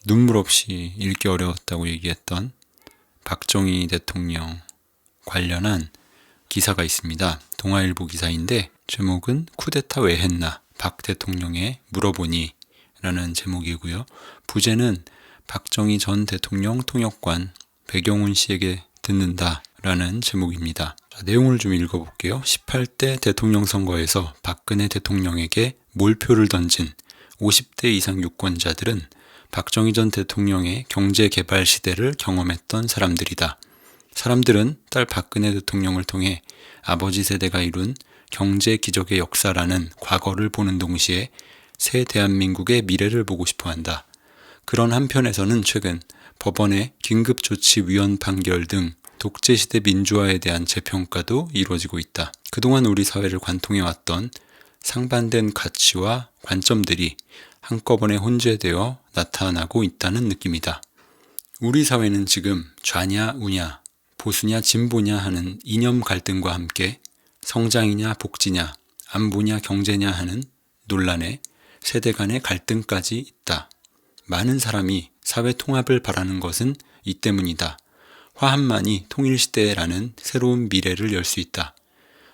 눈물 없이 읽기 어려웠다고 얘기했던 박정희 대통령 관련한 기사가 있습니다. 동아일보 기사인데 제목은 쿠데타 왜 했나? 박 대통령에 물어보니 라는 제목이고요. 부제는 박정희 전 대통령 통역관 백영훈 씨에게 듣는다 라는 제목입니다. 자, 내용을 좀 읽어볼게요. 18대 대통령 선거에서 박근혜 대통령에게 몰표를 던진 50대 이상 유권자들은 박정희 전 대통령의 경제개발 시대를 경험했던 사람들이다. 사람들은 딸 박근혜 대통령을 통해 아버지 세대가 이룬 경제 기적의 역사라는 과거를 보는 동시에 새 대한민국의 미래를 보고 싶어한다. 그런 한편에서는 최근 법원의 긴급조치위원 판결 등 독재시대 민주화에 대한 재평가도 이루어지고 있다. 그동안 우리 사회를 관통해왔던 상반된 가치와 관점들이 한꺼번에 혼재되어 나타나고 있다는 느낌이다. 우리 사회는 지금 좌냐 우냐, 보수냐 진보냐 하는 이념 갈등과 함께 성장이냐 복지냐, 안보냐 경제냐 하는 논란에 세대 간의 갈등까지 있다. 많은 사람이 사회 통합을 바라는 것은 이 때문이다. 화합만이 통일시대라는 새로운 미래를 열 수 있다.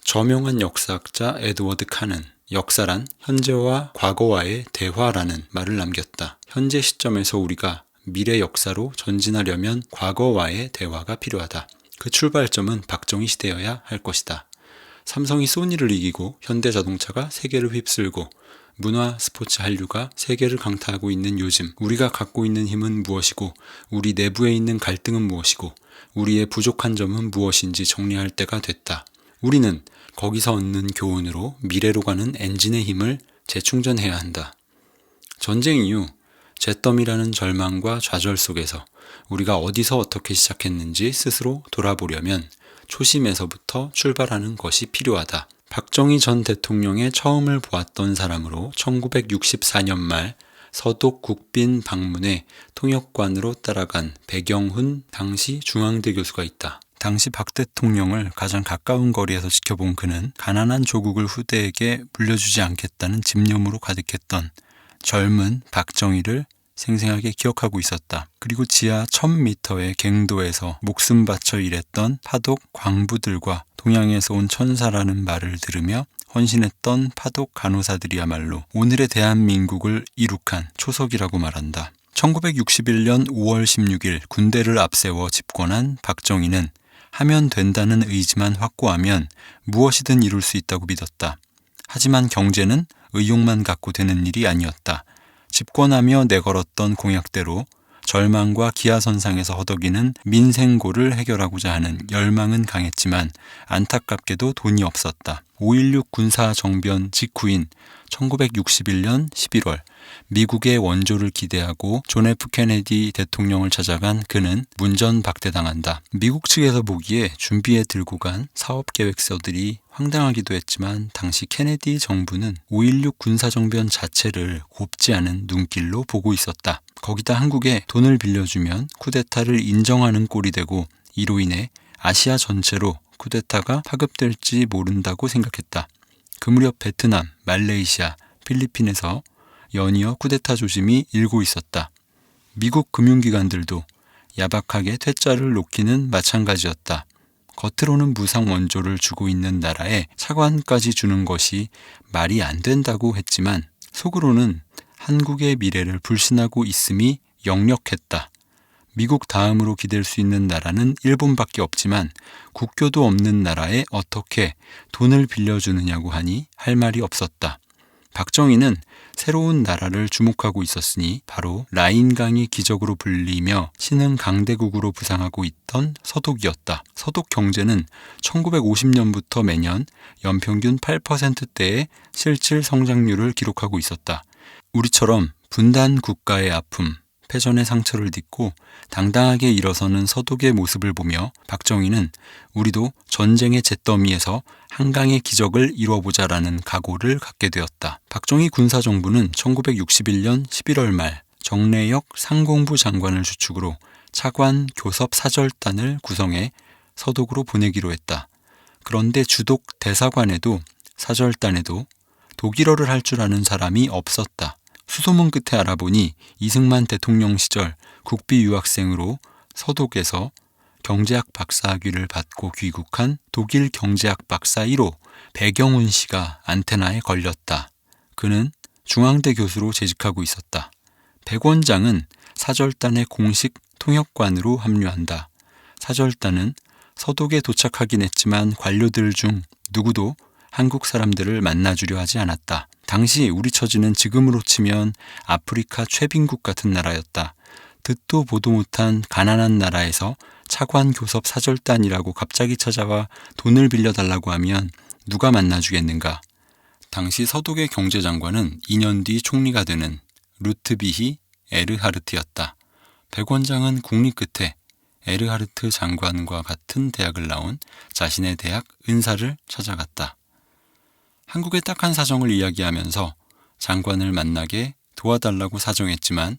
저명한 역사학자 에드워드 칸은 역사란 현재와 과거와의 대화라는 말을 남겼다. 현재 시점에서 우리가 미래 역사로 전진하려면 과거와의 대화가 필요하다. 그 출발점은 박정희 시대여야 할 것이다. 삼성이 소니를 이기고 현대자동차가 세계를 휩쓸고 문화, 스포츠, 한류가 세계를 강타하고 있는 요즘 우리가 갖고 있는 힘은 무엇이고 우리 내부에 있는 갈등은 무엇이고 우리의 부족한 점은 무엇인지 정리할 때가 됐다. 우리는 거기서 얻는 교훈으로 미래로 가는 엔진의 힘을 재충전해야 한다. 전쟁 이후 잿더미라는 절망과 좌절 속에서 우리가 어디서 어떻게 시작했는지 스스로 돌아보려면 초심에서부터 출발하는 것이 필요하다. 박정희 전 대통령의 처음을 보았던 사람으로 1964년 말 서독 국빈 방문에 통역관으로 따라간 백영훈 당시 중앙대 교수가 있다. 당시 박 대통령을 가장 가까운 거리에서 지켜본 그는 가난한 조국을 후대에게 물려주지 않겠다는 집념으로 가득했던 젊은 박정희를 생생하게 기억하고 있었다. 그리고 지하 1000m의 갱도에서 목숨 바쳐 일했던 파독 광부들과 동양에서 온 천사라는 말을 들으며 헌신했던 파독 간호사들이야말로 오늘의 대한민국을 이룩한 초석이라고 말한다. 1961년 5월 16일 군대를 앞세워 집권한 박정희는 하면 된다는 의지만 확고하면 무엇이든 이룰 수 있다고 믿었다. 하지만 경제는 의욕만 갖고 되는 일이 아니었다. 집권하며 내걸었던 공약대로 절망과 기하선상에서 허덕이는 민생고를 해결하고자 하는 열망은 강했지만 안타깝게도 돈이 없었다. 5.16 군사정변 직후인 1961년 11월 미국의 원조를 기대하고 존 F 케네디 대통령을 찾아간 그는 문전박대당한다. 미국 측에서 보기에 준비해 들고 간 사업계획서들이 황당하기도 했지만 당시 케네디 정부는 5.16 군사정변 자체를 곱지 않은 눈길로 보고 있었다. 거기다 한국에 돈을 빌려주면 쿠데타를 인정하는 꼴이 되고 이로 인해 아시아 전체로 쿠데타가 파급될지 모른다고 생각했다. 그 무렵 베트남, 말레이시아, 필리핀에서 연이어 쿠데타 조짐이 일고 있었다. 미국 금융기관들도 야박하게 퇴짜를 놓기는 마찬가지였다. 겉으로는 무상 원조를 주고 있는 나라에 차관까지 주는 것이 말이 안 된다고 했지만 속으로는 한국의 미래를 불신하고 있음이 역력했다. 미국 다음으로 기댈 수 있는 나라는 일본밖에 없지만 국교도 없는 나라에 어떻게 돈을 빌려주느냐고 하니 할 말이 없었다. 박정희는 새로운 나라를 주목하고 있었으니 바로 라인강이 기적으로 불리며 신흥 강대국으로 부상하고 있던 서독이었다. 서독 경제는 1950년부터 매년 연평균 8%대의 실질 성장률을 기록하고 있었다. 우리처럼 분단 국가의 아픔, 패전의 상처를 딛고 당당하게 일어서는 서독의 모습을 보며 박정희는 우리도 전쟁의 잿더미에서 한강의 기적을 이뤄보자라는 각오를 갖게 되었다. 박정희 군사정부는 1961년 11월 말 정래역 상공부 장관을 주축으로 차관 교섭 사절단을 구성해 서독으로 보내기로 했다. 그런데 주독 대사관에도 사절단에도 독일어를 할 줄 아는 사람이 없었다. 수소문 끝에 알아보니 이승만 대통령 시절 국비 유학생으로 서독에서 경제학 박사학위를 받고 귀국한 독일 경제학 박사 1호 배경훈 씨가 안테나에 걸렸다. 그는 중앙대 교수로 재직하고 있었다. 백 원장은 사절단의 공식 통역관으로 합류한다. 사절단은 서독에 도착하긴 했지만 관료들 중 누구도 한국 사람들을 만나주려 하지 않았다. 당시 우리 처지는 지금으로 치면 아프리카 최빈국 같은 나라였다. 듣도 보도 못한 가난한 나라에서 차관 교섭 사절단이라고 갑자기 찾아와 돈을 빌려달라고 하면 누가 만나주겠는가. 당시 서독의 경제장관은 2년 뒤 총리가 되는 루트비히 에르하르트였다. 백 원장은 국리 끝에 에르하르트 장관과 같은 대학을 나온 자신의 대학 은사를 찾아갔다. 한국의 딱한 사정을 이야기하면서 장관을 만나게 도와달라고 사정했지만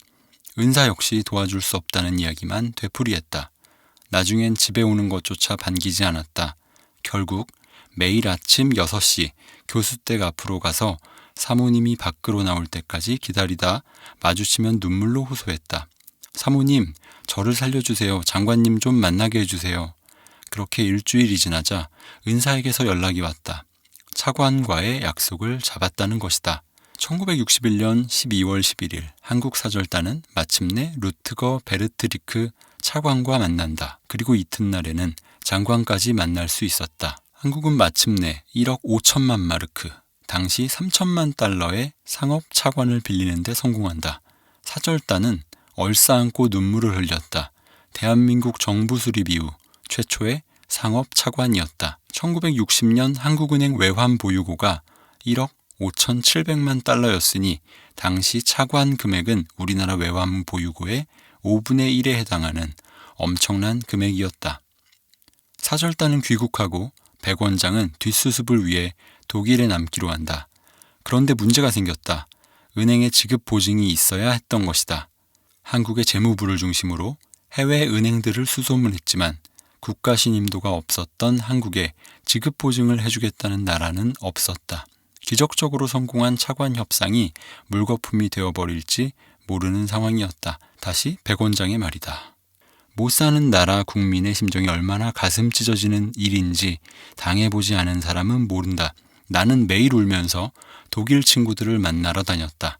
은사 역시 도와줄 수 없다는 이야기만 되풀이했다. 나중엔 집에 오는 것조차 반기지 않았다. 결국 매일 아침 6시 교수댁 앞으로 가서 사모님이 밖으로 나올 때까지 기다리다 마주치면 눈물로 호소했다. 사모님, 저를 살려주세요. 장관님 좀 만나게 해주세요. 그렇게 일주일이 지나자 은사에게서 연락이 왔다. 차관과의 약속을 잡았다는 것이다. 1961년 12월 11일 한국 사절단은 마침내 루트거 베르트리크 차관과 만난다. 그리고 이튿날에는 장관까지 만날 수 있었다. 한국은 마침내 1억 5천만 마르크, 당시 3천만 달러의 상업 차관을 빌리는 데 성공한다. 사절단은 얼싸안고 눈물을 흘렸다. 대한민국 정부 수립 이후 최초의 상업 차관이었다. 1960년 한국은행 외환 보유고가 1억 5,700만 달러였으니 당시 차관 금액은 우리나라 외환 보유고의 5분의 1에 해당하는 엄청난 금액이었다. 사절단은 귀국하고 백 원장은 뒷수습을 위해 독일에 남기로 한다. 그런데 문제가 생겼다. 은행에 지급 보증이 있어야 했던 것이다. 한국의 재무부를 중심으로 해외 은행들을 수소문했지만 국가 신임도가 없었던 한국에 지급 보증을 해주겠다는 나라는 없었다. 기적적으로 성공한 차관 협상이 물거품이 되어버릴지 모르는 상황이었다. 다시 백 원장의 말이다. 못 사는 나라 국민의 심정이 얼마나 가슴 찢어지는 일인지 당해보지 않은 사람은 모른다. 나는 매일 울면서 독일 친구들을 만나러 다녔다.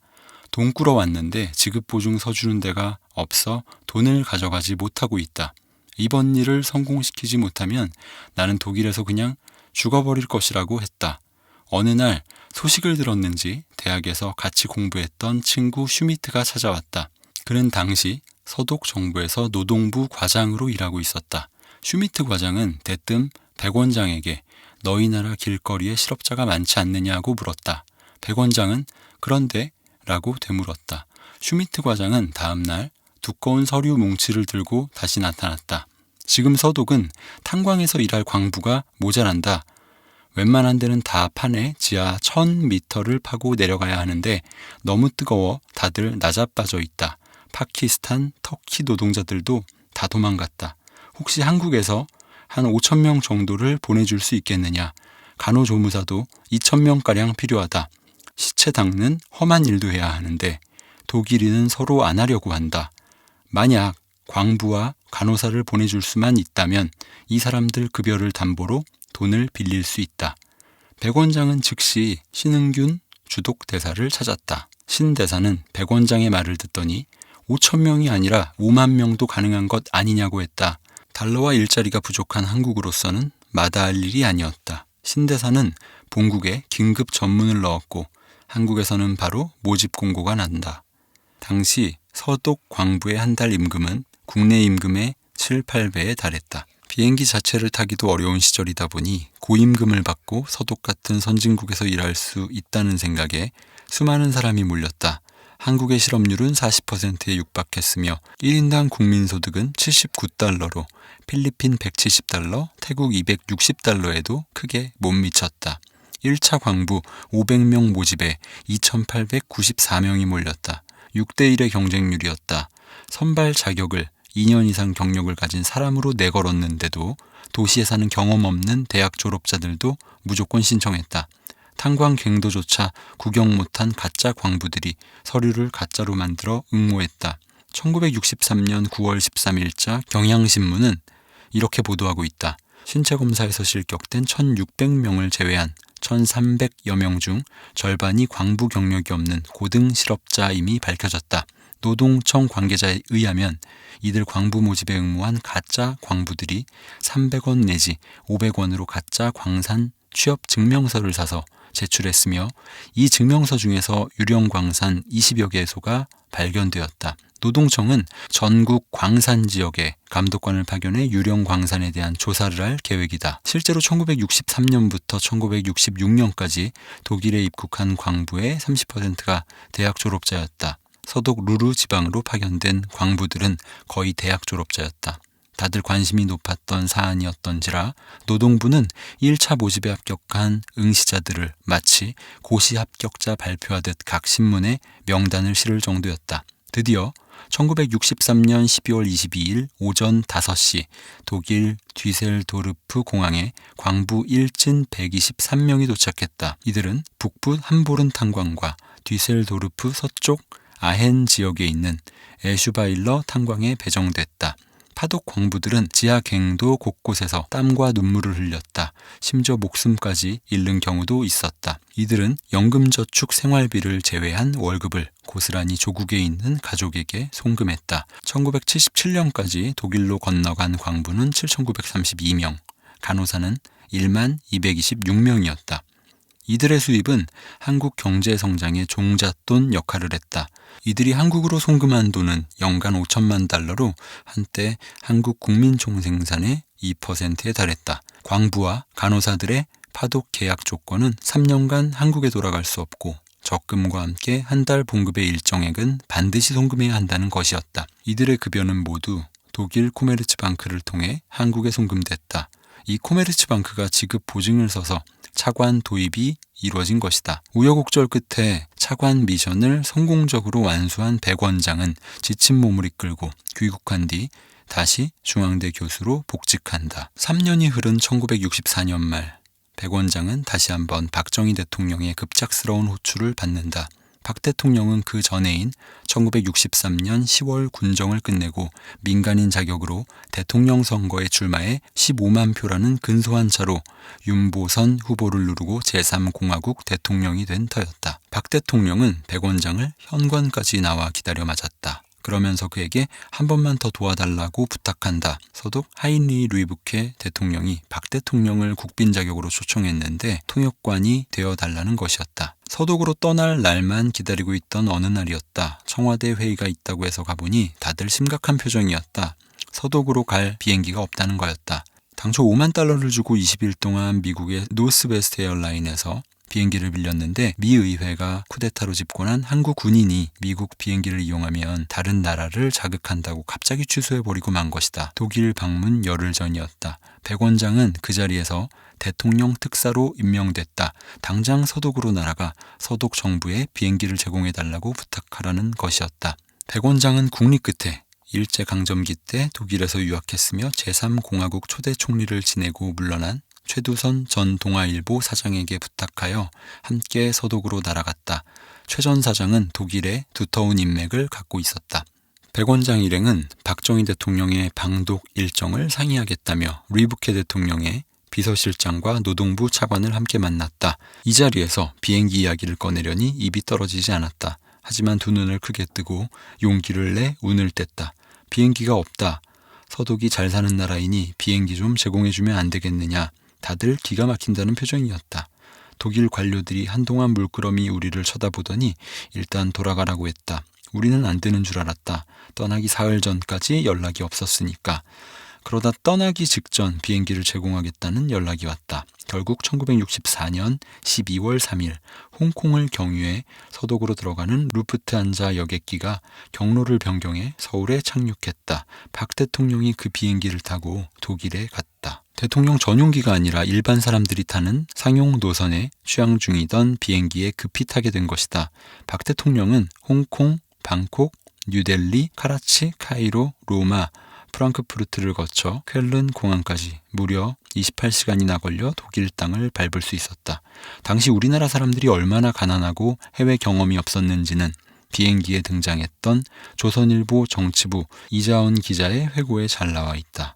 돈 꾸러 왔는데 지급 보증 서주는 데가 없어 돈을 가져가지 못하고 있다. 이번 일을 성공시키지 못하면 나는 독일에서 그냥 죽어버릴 것이라고 했다. 어느 날 소식을 들었는지 대학에서 같이 공부했던 친구 슈미트가 찾아왔다. 그는 당시 서독 정부에서 노동부 과장으로 일하고 있었다. 슈미트 과장은 대뜸 백 원장에게 너희 나라 길거리에 실업자가 많지 않느냐고 물었다. 백 원장은 그런데? 라고 되물었다. 슈미트 과장은 다음 날 두꺼운 서류 뭉치를 들고 다시 나타났다. 지금 서독은 탄광에서 일할 광부가 모자란다. 웬만한 데는 다 파내 지하 1000m를 파고 내려가야 하는데 너무 뜨거워 다들 나자빠져 있다. 파키스탄, 터키 노동자들도 다 도망갔다. 혹시 한국에서 한 5,000명 정도를 보내줄 수 있겠느냐. 간호조무사도 2,000명가량 필요하다. 시체 닦는 험한 일도 해야 하는데 독일인은 서로 안 하려고 한다. 만약 광부와 간호사를 보내줄 수만 있다면 이 사람들 급여를 담보로 돈을 빌릴 수 있다. 백 원장은 즉시 신흥균 주독 대사를 찾았다. 신 대사는 백 원장의 말을 듣더니 5,000명이 아니라 5만 명도 가능한 것 아니냐고 했다. 달러와 일자리가 부족한 한국으로서는 마다할 일이 아니었다. 신 대사는 본국에 긴급 전문을 넣었고 한국에서는 바로 모집 공고가 난다. 당시 서독 광부의 한 달 임금은 국내 임금의 7, 8배에 달했다. 비행기 자체를 타기도 어려운 시절이다 보니 고임금을 받고 서독 같은 선진국에서 일할 수 있다는 생각에 수많은 사람이 몰렸다. 한국의 실업률은 40%에 육박했으며 1인당 국민소득은 79달러로 필리핀 170달러, 태국 260달러에도 크게 못 미쳤다. 1차 광부 500명 모집에 2,894명이 몰렸다. 6대1의 경쟁률이었다. 선발 자격을 2년 이상 경력을 가진 사람으로 내걸었는데도 도시에 사는 경험 없는 대학 졸업자들도 무조건 신청했다. 탄광갱도조차 구경 못한 가짜 광부들이 서류를 가짜로 만들어 응모했다. 1963년 9월 13일자 경향신문은 이렇게 보도하고 있다. 신체검사에서 실격된 1600명을 제외한 1300여 명 중 절반이 광부 경력이 없는 고등 실업자임이 밝혀졌다. 노동청 관계자에 의하면 이들 광부 모집에 응모한 가짜 광부들이 300원 내지 500원으로 가짜 광산 취업 증명서를 사서 제출했으며 이 증명서 중에서 유령 광산 20여 개소가 발견되었다. 노동청은 전국 광산 지역에 감독관을 파견해 유령 광산에 대한 조사를 할 계획이다. 실제로 1963년부터 1966년까지 독일에 입국한 광부의 30%가 대학 졸업자였다. 서독 루르 지방으로 파견된 광부들은 거의 대학 졸업자였다. 다들 관심이 높았던 사안이었던지라 노동부는 1차 모집에 합격한 응시자들을 마치 고시 합격자 발표하듯 각 신문에 명단을 실을 정도였다. 드디어 1963년 12월 22일 오전 5시 독일 뒤셀도르프 공항에 광부 일진 123명이 도착했다. 이들은 북부 함보른 탄광과 뒤셀도르프 서쪽 아헨 지역에 있는 에슈바일러 탄광에 배정됐다. 파독 광부들은 지하 갱도 곳곳에서 땀과 눈물을 흘렸다. 심지어 목숨까지 잃는 경우도 있었다. 이들은 연금저축 생활비를 제외한 월급을 고스란히 조국에 있는 가족에게 송금했다. 1977년까지 독일로 건너간 광부는 7,932명, 간호사는 1만 226명이었다. 이들의 수입은 한국 경제 성장의 종잣돈 역할을 했다. 이들이 한국으로 송금한 돈은 연간 5천만 달러로 한때 한국 국민 총생산의 2%에 달했다. 광부와 간호사들의 파독 계약 조건은 3년간 한국에 돌아갈 수 없고 적금과 함께 한 달 봉급의 일정액은 반드시 송금해야 한다는 것이었다. 이들의 급여는 모두 독일 코메르츠방크를 통해 한국에 송금됐다. 이 코메르츠방크가 지급 보증을 서서 차관 도입이 이루어진 것이다. 우여곡절 끝에 차관 미션을 성공적으로 완수한 백 원장은 지친 몸을 이끌고 귀국한 뒤 다시 중앙대 교수로 복직한다. 3년이 흐른 1964년 말 백 원장은 다시 한번 박정희 대통령의 급작스러운 호출을 받는다. 박 대통령은 그 전해인 1963년 10월 군정을 끝내고 민간인 자격으로 대통령 선거에 출마해 15만 표라는 근소한 차로 윤보선 후보를 누르고 제3공화국 대통령이 된 터였다. 박 대통령은 백 원장을 현관까지 나와 기다려 맞았다. 그러면서 그에게 한 번만 더 도와달라고 부탁한다. 서독 하인리 루이부케 대통령이 박 대통령을 국빈 자격으로 초청했는데 통역관이 되어달라는 것이었다. 서독으로 떠날 날만 기다리고 있던 어느 날이었다. 청와대 회의가 있다고 해서 가보니 다들 심각한 표정이었다. 서독으로 갈 비행기가 없다는 거였다. 당초 5만 달러를 주고 20일 동안 미국의 노스웨스트 에어라인에서 비행기를 빌렸는데 미 의회가 쿠데타로 집권한 한국 군인이 미국 비행기를 이용하면 다른 나라를 자극한다고 갑자기 취소해버리고 만 것이다. 독일 방문 열흘 전이었다. 백 원장은 그 자리에서 대통령 특사로 임명됐다. 당장 서독으로 날아가 서독 정부에 비행기를 제공해달라고 부탁하라는 것이었다. 백 원장은 국리 끝에 일제강점기 때 독일에서 유학했으며 제3공화국 초대 총리를 지내고 물러난 최두선 전 동아일보 사장에게 부탁하여 함께 서독으로 날아갔다. 최 전 사장은 독일에 두터운 인맥을 갖고 있었다. 백 원장 일행은 박정희 대통령의 방독 일정을 상의하겠다며 루이부케 대통령의 비서실장과 노동부 차관을 함께 만났다. 이 자리에서 비행기 이야기를 꺼내려니 입이 떨어지지 않았다. 하지만 두 눈을 크게 뜨고 용기를 내 운을 뗐다. 비행기가 없다. 서독이 잘 사는 나라이니 비행기 좀 제공해주면 안 되겠느냐. 다들 기가 막힌다는 표정이었다. 독일 관료들이 한동안 물끄러미 우리를 쳐다보더니 일단 돌아가라고 했다. 우리는 안 되는 줄 알았다. 떠나기 사흘 전까지 연락이 없었으니까. 그러다 떠나기 직전 비행기를 제공하겠다는 연락이 왔다. 결국 1964년 12월 3일 홍콩을 경유해 서독으로 들어가는 루프트한자 여객기가 경로를 변경해 서울에 착륙했다. 박 대통령이 그 비행기를 타고 독일에 갔다. 대통령 전용기가 아니라 일반 사람들이 타는 상용 노선에 취항 중이던 비행기에 급히 타게 된 것이다. 박 대통령은 홍콩, 방콕, 뉴델리, 카라치, 카이로, 로마, 프랑크푸르트를 거쳐 쾰른 공항까지 무려 28시간이나 걸려 독일 땅을 밟을 수 있었다. 당시 우리나라 사람들이 얼마나 가난하고 해외 경험이 없었는지는 비행기에 등장했던 조선일보 정치부 이자원 기자의 회고에 잘 나와 있다.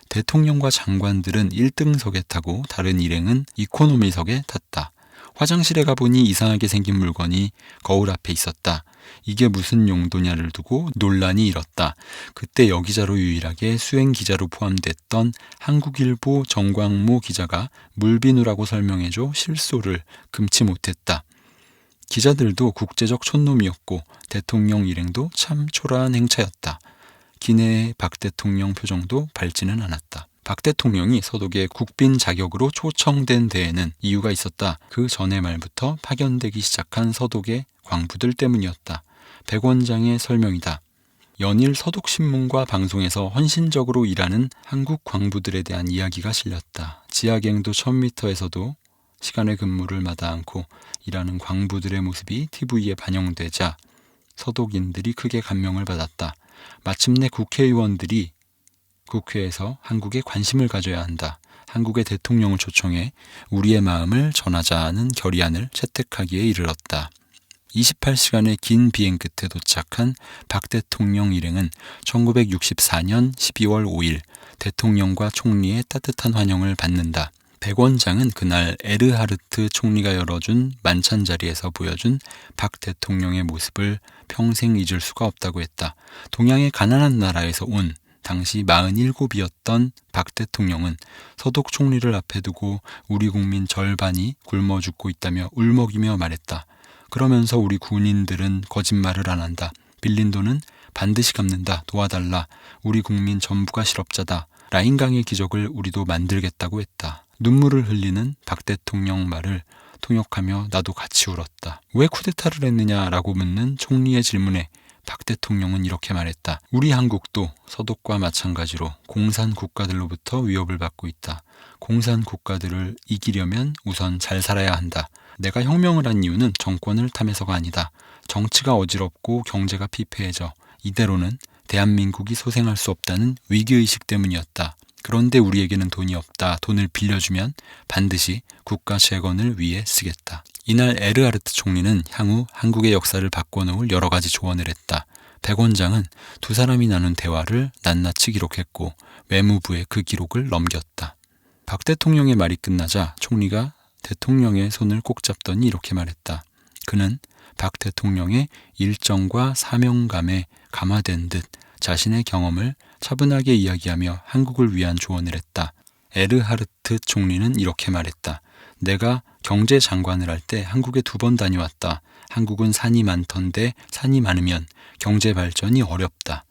대통령과 장관들은 1등석에 타고 다른 일행은 이코노미석에 탔다. 화장실에 가보니 이상하게 생긴 물건이 거울 앞에 있었다. 이게 무슨 용도냐를 두고 논란이 일었다. 그때 여기자로 유일하게 수행기자로 포함됐던 한국일보 정광모 기자가 물비누라고 설명해줘 실소를 금치 못했다. 기자들도 국제적 촌놈이었고 대통령 일행도 참 초라한 행차였다. 기내의 박 대통령 표정도 밝지는 않았다. 박 대통령이 서독의 국빈 자격으로 초청된 데에는 이유가 있었다. 그 전의 말부터 파견되기 시작한 서독의 광부들 때문이었다. 백 원장의 설명이다. 연일 서독신문과 방송에서 헌신적으로 일하는 한국 광부들에 대한 이야기가 실렸다. 지하경도 1000m에서도 시간의 근무를 마다 않고 일하는 광부들의 모습이 TV에 반영되자 서독인들이 크게 감명을 받았다. 마침내 국회의원들이 국회에서 한국에 관심을 가져야 한다. 한국의 대통령을 초청해 우리의 마음을 전하자는 결의안을 채택하기에 이르렀다. 28시간의 긴 비행 끝에 도착한 박 대통령 일행은 1964년 12월 5일 대통령과 총리의 따뜻한 환영을 받는다. 백 원장은 그날 에르하르트 총리가 열어준 만찬 자리에서 보여준 박 대통령의 모습을 평생 잊을 수가 없다고 했다. 동양의 가난한 나라에서 온 당시 47이었던 박 대통령은 서독 총리를 앞에 두고 우리 국민 절반이 굶어 죽고 있다며 울먹이며 말했다. 그러면서 우리 군인들은 거짓말을 안 한다. 빌린 돈은 반드시 갚는다. 도와달라. 우리 국민 전부가 실업자다. 라인강의 기적을 우리도 만들겠다고 했다. 눈물을 흘리는 박 대통령 말을 통역하며 나도 같이 울었다. 왜 쿠데타를 했느냐라고 묻는 총리의 질문에 박 대통령은 이렇게 말했다. 우리 한국도 서독과 마찬가지로 공산 국가들로부터 위협을 받고 있다. 공산 국가들을 이기려면 우선 잘 살아야 한다. 내가 혁명을 한 이유는 정권을 탐해서가 아니다. 정치가 어지럽고 경제가 피폐해져 이대로는 대한민국이 소생할 수 없다는 위기의식 때문이었다. 그런데 우리에게는 돈이 없다. 돈을 빌려주면 반드시 국가 재건을 위해 쓰겠다. 이날 에르하르트 총리는 향후 한국의 역사를 바꿔놓을 여러 가지 조언을 했다. 백 원장은 두 사람이 나눈 대화를 낱낱이 기록했고 외무부에 그 기록을 넘겼다. 박 대통령의 말이 끝나자 총리가 대통령의 손을 꼭 잡더니 이렇게 말했다. 그는 박 대통령의 일정과 사명감에 감화된 듯 자신의 경험을 차분하게 이야기하며 한국을 위한 조언을 했다. 에르하르트 총리는 이렇게 말했다. 내가 경제장관을 할 때 한국에 2번 다녀왔다. 한국은 산이 많던데 산이 많으면 경제 발전이 어렵다.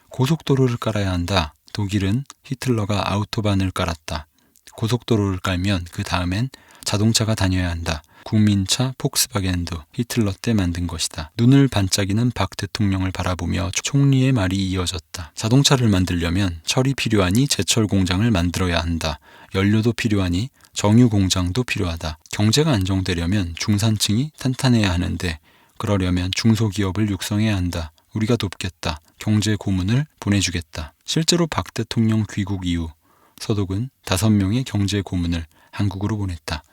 고속도로를 깔아야 한다. 독일은 히틀러가 아우토반을 깔았다. 고속도로를 깔면 그 다음엔 자동차가 다녀야 한다. 국민차 폭스바겐도 히틀러 때 만든 것이다. 눈을 반짝이는 박 대통령을 바라보며 총리의 말이 이어졌다. 자동차를 만들려면 철이 필요하니 제철 공장을 만들어야 한다. 연료도 필요하니 정유 공장도 필요하다. 경제가 안정되려면 중산층이 탄탄해야 하는데 그러려면 중소기업을 육성해야 한다. 우리가 돕겠다. 경제 고문을 보내주겠다. 실제로 박 대통령 귀국 이후 서독은 5명의 경제 고문을 한국으로 보냈다.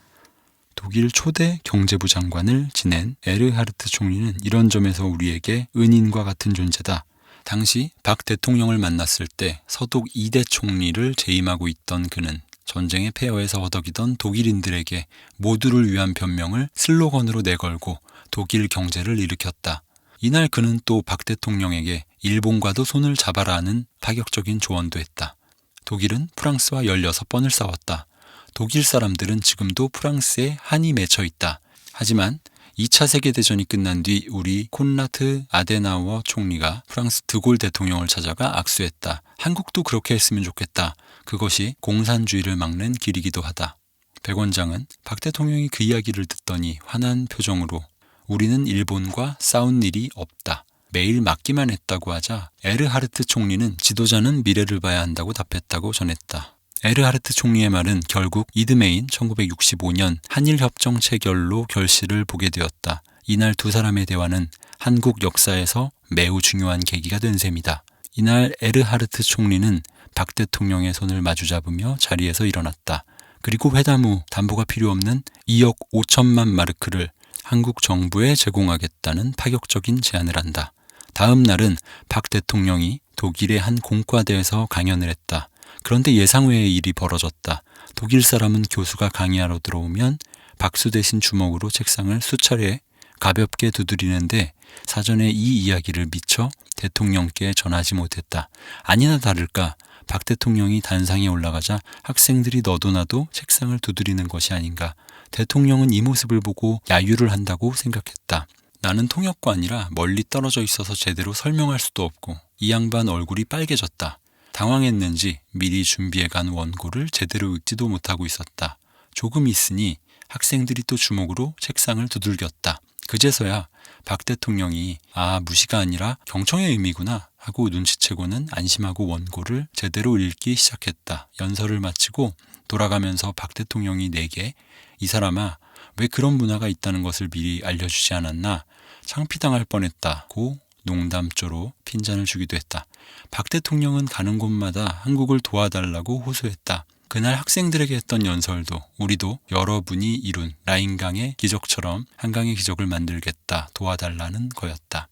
독일 초대 경제부 장관을 지낸 에르하르트 총리는 이런 점에서 우리에게 은인과 같은 존재다. 당시 박 대통령을 만났을 때 서독 2대 총리를 재임하고 있던 그는 전쟁의 폐허에서 허덕이던 독일인들에게 모두를 위한 변명을 슬로건으로 내걸고 독일 경제를 일으켰다. 이날 그는 또 박 대통령에게 일본과도 손을 잡아라는 파격적인 조언도 했다. 독일은 프랑스와 16번을 싸웠다. 독일 사람들은 지금도 프랑스에 한이 맺혀 있다. 하지만 2차 세계대전이 끝난 뒤 우리 콘라드 아데나우어 총리가 프랑스 드골 대통령을 찾아가 악수했다. 한국도 그렇게 했으면 좋겠다. 그것이 공산주의를 막는 길이기도 하다. 백 원장은 박 대통령이 그 이야기를 듣더니 환한 표정으로 우리는 일본과 싸운 일이 없다. 매일 맞기만 했다고 하자 에르하르트 총리는 지도자는 미래를 봐야 한다고 답했다고 전했다. 에르하르트 총리의 말은 결국 이듬해인 1965년 한일협정 체결로 결실을 보게 되었다. 이날 두 사람의 대화는 한국 역사에서 매우 중요한 계기가 된 셈이다. 이날 에르하르트 총리는 박 대통령의 손을 마주잡으며 자리에서 일어났다. 그리고 회담 후 담보가 필요 없는 2억 5천만 마르크를 한국 정부에 제공하겠다는 파격적인 제안을 한다. 다음 날은 박 대통령이 독일의 한 공과대에서 강연을 했다. 그런데 예상외의 일이 벌어졌다. 독일 사람은 교수가 강의하러 들어오면 박수 대신 주먹으로 책상을 수차례 가볍게 두드리는데 사전에 이 이야기를 미처 대통령께 전하지 못했다. 아니나 다를까 박 대통령이 단상에 올라가자 학생들이 너도나도 책상을 두드리는 것이 아닌가. 대통령은 이 모습을 보고 야유를 한다고 생각했다. 나는 통역관이라 멀리 떨어져 있어서 제대로 설명할 수도 없고 이 양반 얼굴이 빨개졌다. 당황했는지 미리 준비해간 원고를 제대로 읽지도 못하고 있었다. 조금 있으니 학생들이 또 주먹으로 책상을 두들겼다. 그제서야 박 대통령이 무시가 아니라 경청의 의미구나 하고 눈치채고는 안심하고 원고를 제대로 읽기 시작했다. 연설을 마치고 돌아가면서 박 대통령이 내게 이 사람아 왜 그런 문화가 있다는 것을 미리 알려주지 않았나 창피당할 뻔했다고 농담조로 핀잔을 주기도 했다. 박 대통령은 가는 곳마다 한국을 도와달라고 호소했다. 그날 학생들에게 했던 연설도 우리도 여러분이 이룬 라인강의 기적처럼 한강의 기적을 만들겠다 도와달라는 거였다.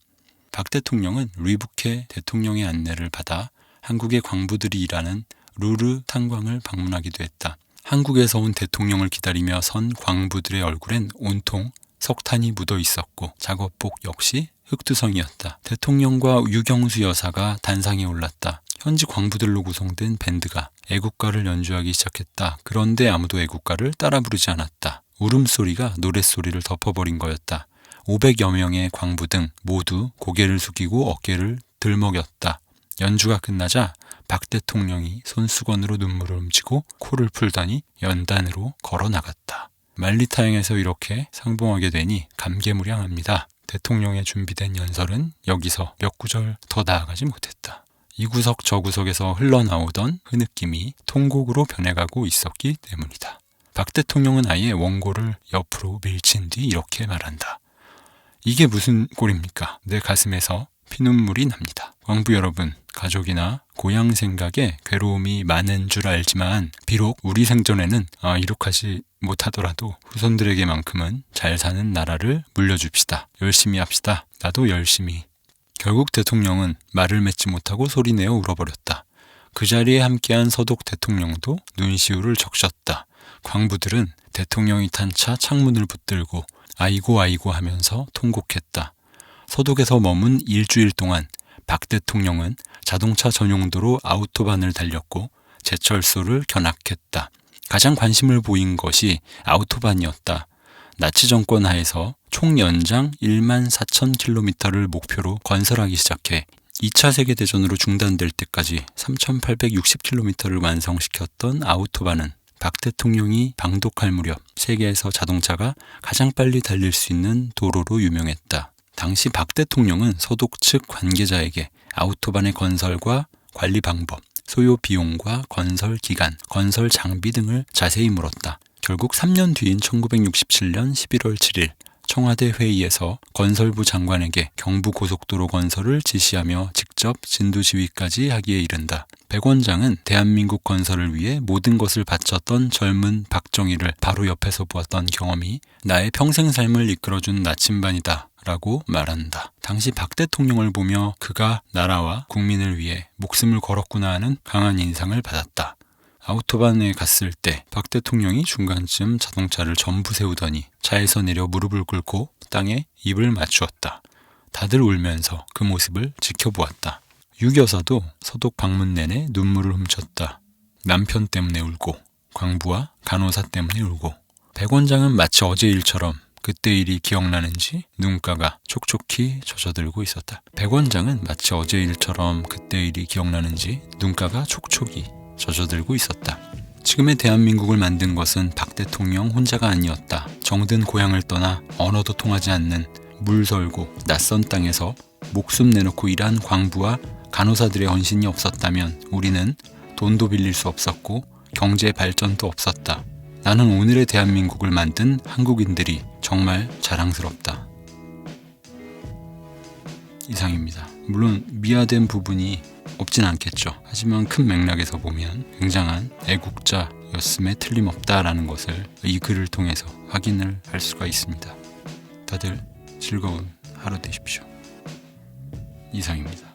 박 대통령은 리부케 대통령의 안내를 받아 한국의 광부들이 일하는 루르 탄광을 방문하기도 했다. 한국에서 온 대통령을 기다리며 선 광부들의 얼굴엔 온통 석탄이 묻어 있었고 작업복 역시 흑투성이었다. 대통령과 유경수 여사가 단상에 올랐다. 현지 광부들로 구성된 밴드가 애국가를 연주하기 시작했다. 그런데 아무도 애국가를 따라 부르지 않았다. 울음소리가 노랫소리를 덮어버린 거였다. 500여 명의 광부 등 모두 고개를 숙이고 어깨를 들먹였다. 연주가 끝나자 박 대통령이 손수건으로 눈물을 훔치고 코를 풀더니 연단으로 걸어 나갔다. 만리타행에서 이렇게 상봉하게 되니 감개무량합니다. 대통령의 준비된 연설은 여기서 몇 구절 더 나아가지 못했다. 이 구석 저 구석에서 흘러나오던 흐느낌이 통곡으로 변해가고 있었기 때문이다. 박 대통령은 아예 원고를 옆으로 밀친 뒤 이렇게 말한다. 이게 무슨 꼴입니까? 내 가슴에서 피눈물이 납니다. 광부 여러분, 가족이나 고향 생각에 괴로움이 많은 줄 알지만 비록 우리 생전에는 이룩하지 못하더라도 후손들에게만큼은 잘 사는 나라를 물려줍시다. 열심히 합시다. 나도 열심히. 결국 대통령은 말을 맺지 못하고 소리내어 울어버렸다. 그 자리에 함께한 서독 대통령도 눈시울을 적셨다. 광부들은 대통령이 탄 차 창문을 붙들고 아이고 아이고 하면서 통곡했다. 서독에서 머문 일주일 동안 박 대통령은 자동차 전용도로 아우토반을 달렸고 제철소를 견학했다. 가장 관심을 보인 것이 아우토반이었다. 나치 정권 하에서 총 연장 14,000km를 목표로 건설하기 시작해 2차 세계대전으로 중단될 때까지 3,860km를 완성시켰던 아우토반은 박 대통령이 방독할 무렵 세계에서 자동차가 가장 빨리 달릴 수 있는 도로로 유명했다. 당시 박 대통령은 서독 측 관계자에게 아우토반의 건설과 관리 방법, 소요 비용과 건설 기간, 건설 장비 등을 자세히 물었다. 결국 3년 뒤인 1967년 11월 7일 청와대 회의에서 건설부 장관에게 경부고속도로 건설을 지시하며 직접 진두지휘까지 하기에 이른다. 백 원장은 대한민국 건설을 위해 모든 것을 바쳤던 젊은 박정희를 바로 옆에서 보았던 경험이 나의 평생 삶을 이끌어준 나침반이다 라고 말한다. 당시 박 대통령을 보며 그가 나라와 국민을 위해 목숨을 걸었구나 하는 강한 인상을 받았다. 아우토반에 갔을 때 박 대통령이 중간쯤 자동차를 전부 세우더니 차에서 내려 무릎을 꿇고 땅에 입을 맞추었다. 다들 울면서 그 모습을 지켜보았다. 유 여사도 서독 방문 내내 눈물을 훔쳤다. 남편 때문에 울고 광부와 간호사 때문에 울고 백 원장은 마치 어제 일처럼 그때 일이 기억나는지 눈가가 촉촉히 젖어들고 있었다. 백 원장은 마치 어제 일처럼 그때 일이 기억나는지 눈가가 촉촉히 젖어들고 있었다. 지금의 대한민국을 만든 것은 박 대통령 혼자가 아니었다. 정든 고향을 떠나 언어도 통하지 않는 물설고 낯선 땅에서 목숨 내놓고 일한 광부와 간호사들의 헌신이 없었다면 우리는 돈도 빌릴 수 없었고 경제 발전도 없었다. 나는 오늘의 대한민국을 만든 한국인들이 정말 자랑스럽다. 이상입니다. 물론 미화된 부분이 없진 않겠죠. 하지만 큰 맥락에서 보면 굉장한 애국자였음에 틀림없다라는 것을 이 글을 통해서 확인을 할 수가 있습니다. 다들 즐거운 하루 되십시오. 이상입니다.